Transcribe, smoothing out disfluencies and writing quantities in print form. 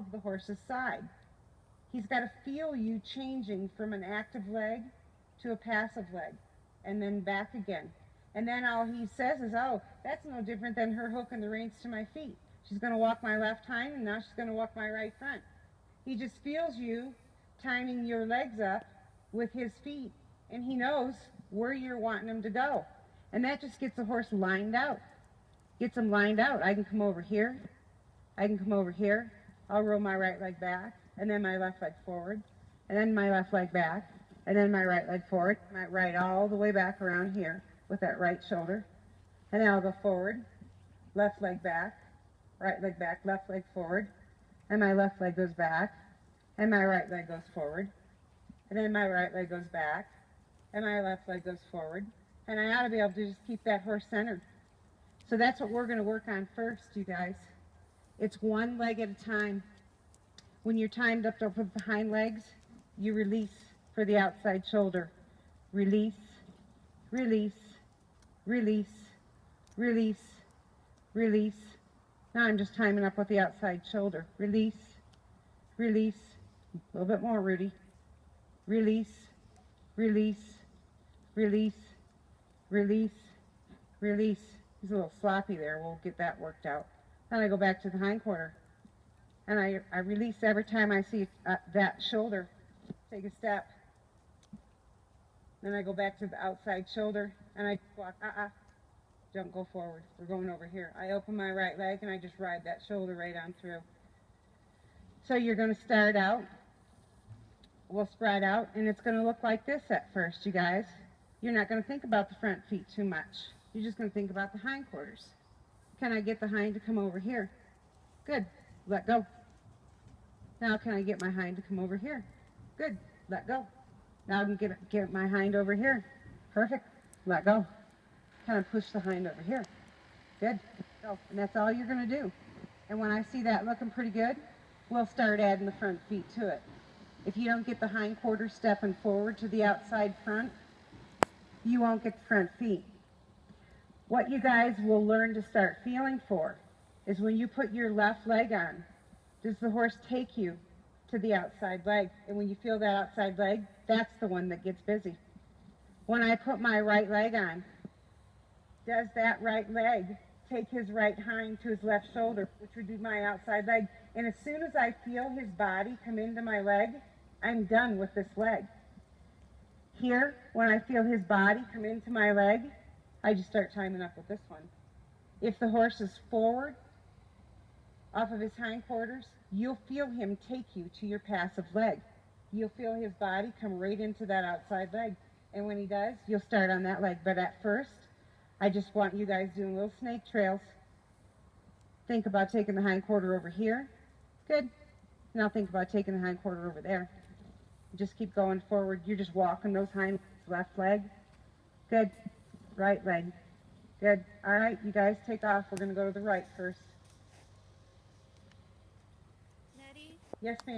of the horse's side. He's got to feel you changing from an active leg to a passive leg, and then back again. And then all he says is, oh, that's no different than her hooking the reins to my feet. She's going to walk my left hind, and now she's going to walk my right front. He just feels you timing your legs up with his feet, and he knows where you're wanting him to go. And that just gets the horse lined out. Gets him lined out. I can come over here. I can come over here. I'll roll my right leg back, and then my left leg forward, and then my left leg back, and then my right leg forward. My right all the way back around here with that right shoulder. And then I'll go forward, left leg back, right leg back, left leg forward, and my left leg goes back, and my right leg goes forward, and then my right leg goes back, and my left leg goes forward, and I ought to be able to just keep that horse centered. So that's what we're going to work on first, you guys. It's one leg at a time. When you're timed up with the hind legs, you release for the outside shoulder. Release, release, release, release, release. Now I'm just timing up with the outside shoulder. Release, release, a little bit more, Rudy. Release, release, release, release, release. He's a little sloppy there. We'll get that worked out. Then I go back to the hind quarter. And I release every time I see that shoulder. Take a step. Then I go back to the outside shoulder and I walk, don't go forward. We're going over here. I open my right leg and I just ride that shoulder right on through. So you're going to start out. We'll spread out and it's going to look like this at first, you guys. You're not going to think about the front feet too much. You're just going to think about the hind quarters. Can I get the hind to come over here? Good. Let go. Now can I get my hind to come over here? Good. Let go. Now I can get my hind over here. Perfect. Let go. Kind of push the hind over here. Good. Go. And that's all you're going to do. And when I see that looking pretty good, we'll start adding the front feet to it. If you don't get the hind quarter stepping forward to the outside front, you won't get the front feet. What you guys will learn to start feeling for is when you put your left leg on, does the horse take you to the outside leg? And when you feel that outside leg, that's the one that gets busy. When I put my right leg on, does that right leg take his right hind to his left shoulder, which would be my outside leg? And as soon as I feel his body come into my leg, I'm done with this leg. Here, when I feel his body come into my leg, I just start timing up with this one. If the horse is forward, off of his hindquarters, you'll feel him take you to your passive leg. You'll feel his body come right into that outside leg. And when he does, you'll start on that leg. But at first, I just want you guys doing little snake trails. Think about taking the hind quarter over here. Good. Now think about taking the hind quarter over there. Just keep going forward. You're just walking those hind legs, left leg. Good. Right leg. Good. All right, you guys take off. We're going to go to the right first. Nettie? Yes, ma'am.